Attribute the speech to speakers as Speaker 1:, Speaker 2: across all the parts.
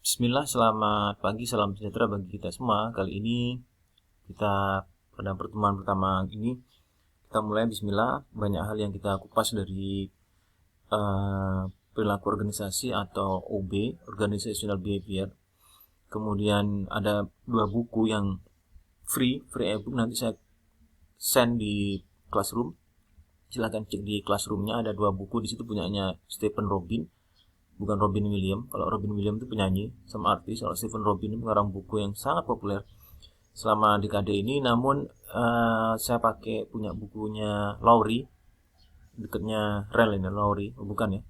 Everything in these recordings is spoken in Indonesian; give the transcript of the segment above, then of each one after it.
Speaker 1: Bismillah, selamat pagi, salam sejahtera bagi kita semua. Kali ini kita pada pertemuan pertama ini kita mulai Bismillah. Banyak hal yang kita kupas dari perilaku organisasi atau OB, Organizational Behavior. Kemudian ada 2 buku yang free ebook, nanti saya send di Classroom. Silahkan cek di Classroomnya, ada 2 buku di situ punyanya Stephen Robin. Bukan Robin Williams. Kalau Robin Williams itu penyanyi sama artis. Kalau Stephen Robin itu pengarang buku yang sangat populer selama dekade ini. Namun saya pakai punya bukunya Lowry, dekatnya Rel ini Lowry, bukan ya,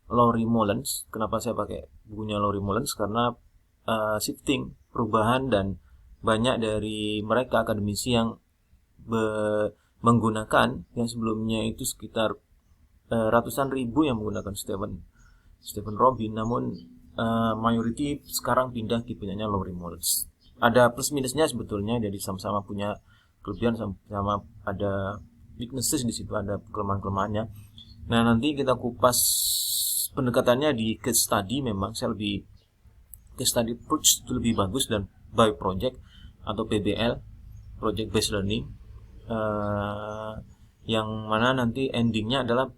Speaker 1: Lowry Mullins. Kenapa saya pakai bukunya Lowry Mullins? Karena shifting, perubahan, dan banyak dari mereka akademisi yang menggunakan yang sebelumnya itu sekitar ratusan ribu yang menggunakan Stephen Robin, namun mayoriti sekarang pindah ke punyanya Lowry Mullins. Ada plus minusnya sebetulnya, jadi sama-sama punya kelebihan, sama-sama ada weaknesses di situ, ada kelemahan-kelemahannya. Nah, nanti kita kupas pendekatannya di case study. Memang saya lebih case study approach itu lebih bagus, dan by project atau PBL, project based learning, yang mana nanti endingnya adalah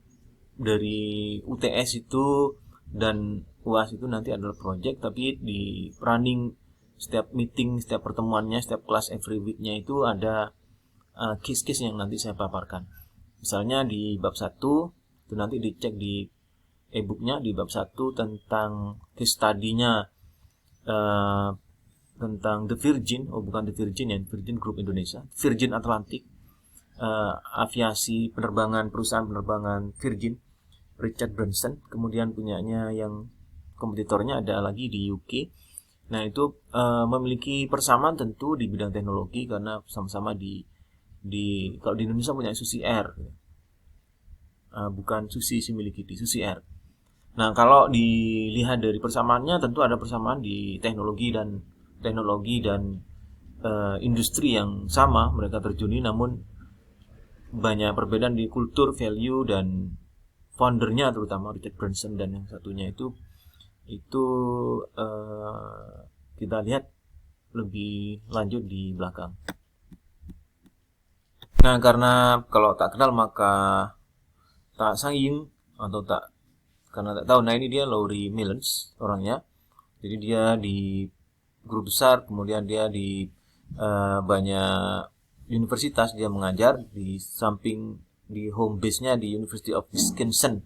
Speaker 1: dari UTS itu dan UAS itu nanti adalah project, tapi di running setiap meeting, setiap pertemuannya, setiap kelas every week-nya itu ada case-case yang nanti saya paparkan. Misalnya di bab 1 itu nanti dicek di e-booknya, di bab 1 tentang case study-nya tentang The Virgin, bukan The Virgin ya, Virgin Group Indonesia, Virgin Atlantic, aviasi penerbangan, perusahaan penerbangan Virgin, Richard Branson. Kemudian punyanya yang kompetitornya ada lagi di UK. Nah, itu memiliki persamaan tentu di bidang teknologi, karena sama-sama di kalau di Indonesia punya Susi Air, bukan Susi Similikiti, Susi Air. Nah, kalau dilihat dari persamaannya, tentu ada persamaan di teknologi dan industri yang sama mereka terjuni, namun banyak perbedaan di kultur, value, dan foundernya, terutama Richard Branson, dan yang satunya itu kita lihat lebih lanjut di belakang. Nah, karena kalau tak kenal maka tak sayang, atau tak karena tak tahu. Nah, ini dia Lowry Mullins orangnya. Jadi dia di guru besar, kemudian dia di banyak universitas dia mengajar, di samping di home base-nya di University of Wisconsin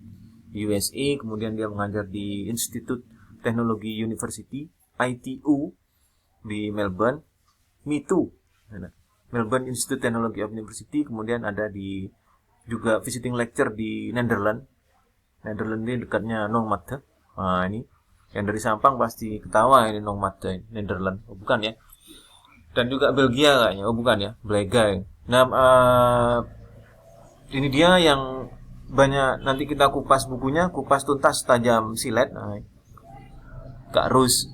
Speaker 1: USA, kemudian dia mengajar di Institute Technology University ITU di Melbourne, Melbourne Institute Technology of University. Kemudian ada di juga visiting lecture di Netherlands ini dekatnya Nongmatte. Nah, ini yang dari Sampang pasti ketawa, ini Nongmatte, Netherlands, bukan ya. Dan juga Belgia kayaknya, bukan ya, Blega. Nah, ini dia yang banyak nanti kita kupas bukunya, kupas tuntas tajam silet. Nah, Kak Rus.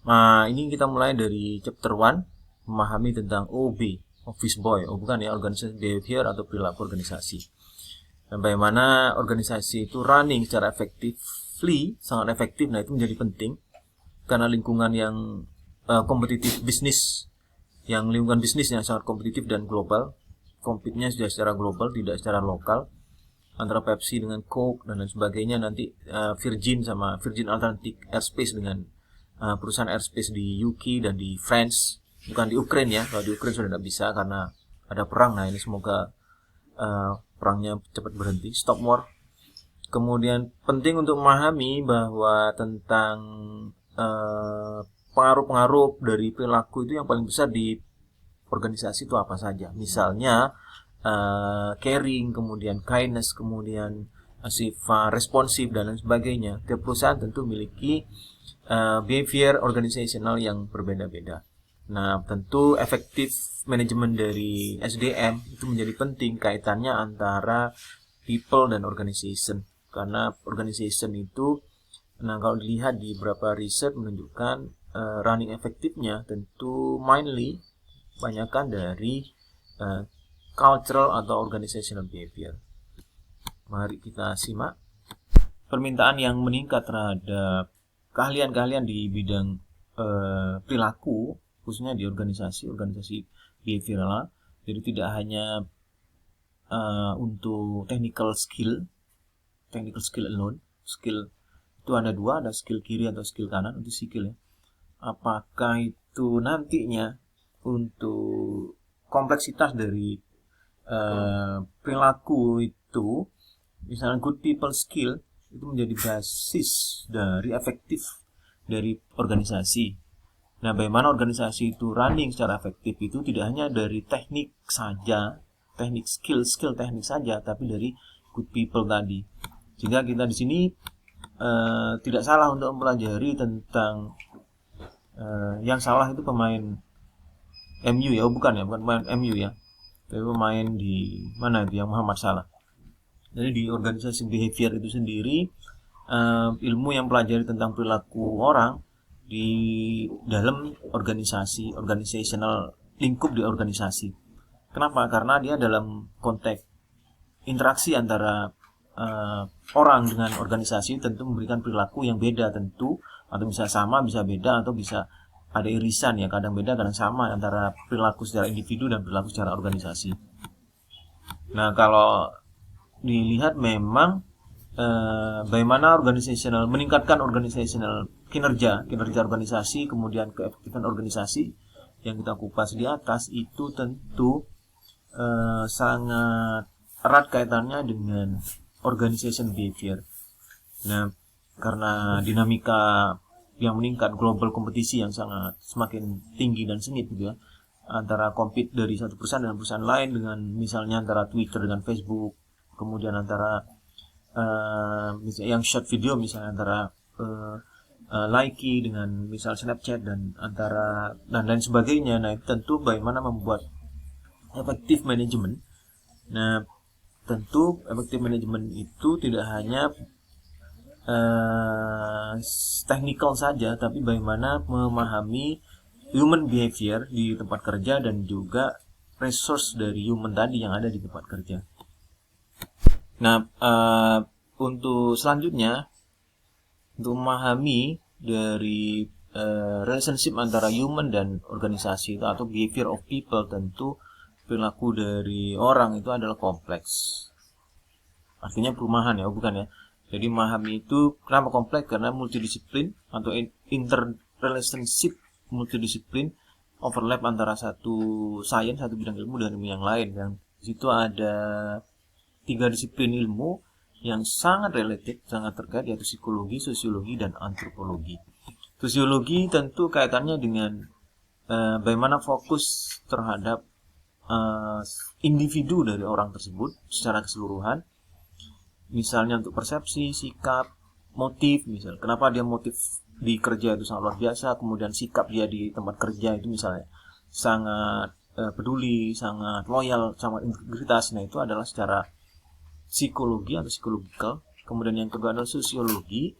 Speaker 1: Nah, ini kita mulai dari chapter 1, memahami tentang OB, Office Boy, bukan ya, Organizational Behavior atau perilaku organisasi. Dan bagaimana organisasi itu running secara sangat efektif. Nah, itu menjadi penting karena lingkungan yang kompetitif bisnis, lingkungan bisnis yang sangat kompetitif dan global. Compete-nya sudah secara global, tidak secara lokal, antara Pepsi dengan Coke dan lain sebagainya. Nanti Virgin sama Virgin Atlantic Airspace dengan perusahaan airspace di UK dan di France, bukan di Ukraina ya. Kalau di Ukraina sudah tidak bisa karena ada perang. Nah, ini semoga perangnya cepat berhenti, stop war. Kemudian penting untuk memahami bahwa tentang pengaruh-pengaruh dari perilaku itu yang paling besar di organisasi itu apa saja. Misalnya caring, kemudian kindness, kemudian sifat responsif dan lain sebagainya. Tiap perusahaan tentu memiliki behavior organizational yang berbeda-beda. Nah, tentu efektif manajemen dari SDM itu menjadi penting, kaitannya antara people dan organization. Karena organization itu, nah kalau dilihat di beberapa riset menunjukkan running efektifnya tentu mainly banyakkan dari cultural atau organizational behavior. Mari kita simak. permintaan yang meningkat terhadap keahlian-keahlian di bidang perilaku, khususnya di organisasi behavioral. Jadi tidak hanya untuk technical skill alone. Skill itu ada dua, ada skill kiri atau skill kanan, itu skill ya. Apakah itu nantinya untuk kompleksitas dari perilaku itu, misalnya good people skill itu menjadi basis dari efektif dari organisasi. Nah, bagaimana organisasi itu running secara efektif itu tidak hanya dari teknik saja, skill teknik saja, tapi dari good people tadi. Sehingga kita di sini tidak salah untuk mempelajari tentang yang salah itu pemain MU ya, bukan pemain MU ya, tapi pemain di mana itu yang Muhammad Salah. Jadi di organisasi behavior itu sendiri, ilmu yang pelajari tentang perilaku orang di dalam organisasi, organizational lingkup di organisasi. Kenapa? Karena dia dalam konteks interaksi antara orang dengan organisasi tentu memberikan perilaku yang beda tentu, atau bisa sama, bisa beda, atau bisa ada irisan ya, kadang beda, kadang sama antara perilaku secara individu dan perilaku secara organisasi. Nah, kalau dilihat memang bagaimana meningkatkan organizational kinerja organisasi, kemudian keefektifan organisasi yang kita kupas di atas itu tentu sangat erat kaitannya dengan organization behavior. Nah, karena dinamika yang meningkat, global kompetisi yang semakin tinggi dan sengit gitu ya, antara compete dari satu perusahaan dengan perusahaan lain, dengan misalnya antara Twitter dengan Facebook, kemudian antara yang short video misalnya antara Likee dengan misal Snapchat dan lain sebagainya. Nah, itu tentu bagaimana membuat efektif manajemen. Nah, tentu efektif manajemen itu tidak hanya technical saja, tapi bagaimana memahami human behavior di tempat kerja dan juga resource dari human tadi yang ada di tempat kerja. Nah, untuk selanjutnya, untuk memahami dari relationship antara human dan organisasi itu, atau behavior of people, tentu perilaku dari orang itu adalah kompleks. Artinya perumahan ya, bukan ya. Jadi memahami itu kenapa kompleks? Karena multidisiplin atau interrelationship multidisiplin, overlap antara satu bidang ilmu dengan ilmu yang lain. Yang di situ ada 3 disiplin ilmu yang sangat related, sangat terkait, yaitu psikologi, sosiologi, dan antropologi. Sosiologi tentu kaitannya dengan bagaimana fokus terhadap individu dari orang tersebut secara keseluruhan. Misalnya untuk persepsi, sikap, motif, misal kenapa dia motif di kerja itu sangat luar biasa, kemudian sikap dia di tempat kerja itu misalnya sangat peduli, sangat loyal, sangat integritas. Nah, itu adalah secara psikologi atau psikologikal. Kemudian yang kedua adalah sosiologi,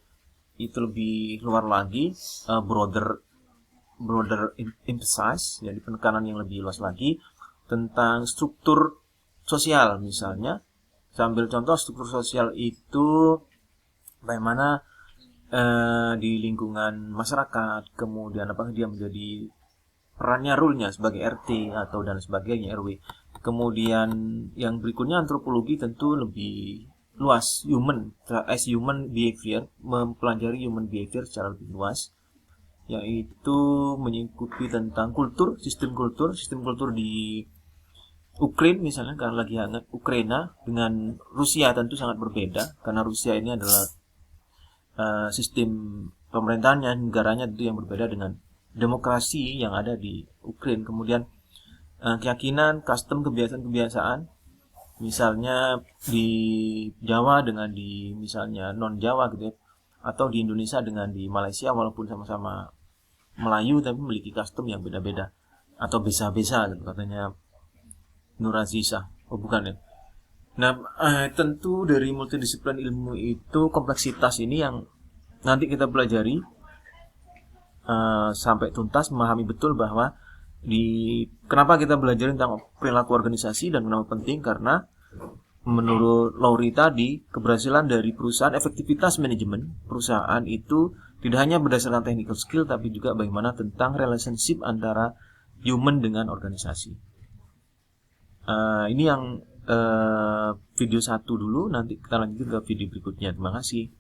Speaker 1: itu lebih luar lagi, broader emphasize, jadi penekanan yang lebih luas lagi tentang struktur sosial. Misalnya, sambil contoh struktur sosial itu bagaimana di lingkungan masyarakat, kemudian apakah dia menjadi perannya, role-nya sebagai RT atau dan sebagainya, RW. Kemudian yang berikutnya antropologi tentu lebih luas, human behavior, mempelajari human behavior secara lebih luas, yaitu mengikuti tentang sistem kultur di Ukraina misalnya, karena lagi hangat Ukraina dengan Rusia tentu sangat berbeda, karena Rusia ini adalah sistem pemerintahannya, negaranya tentu yang berbeda dengan demokrasi yang ada di Ukraina. Kemudian keyakinan, custom, kebiasaan-kebiasaan, misalnya di Jawa dengan di misalnya non Jawa gitu ya, atau di Indonesia dengan di Malaysia, walaupun sama-sama Melayu tapi memiliki custom yang beda-beda, atau besa-besa gitu katanya Nur Azizah. Oh, bukan ya. Nah, tentu dari multidisiplin ilmu itu kompleksitas ini yang nanti kita pelajari sampai tuntas, memahami betul bahwa kenapa kita belajar tentang perilaku organisasi dan kenapa penting, karena menurut Lowry tadi, keberhasilan dari perusahaan, efektivitas manajemen perusahaan itu tidak hanya berdasarkan technical skill, tapi juga bagaimana tentang relationship antara human dengan organisasi. Ini yang video 1 dulu, nanti kita lanjut ke video berikutnya. Terima kasih.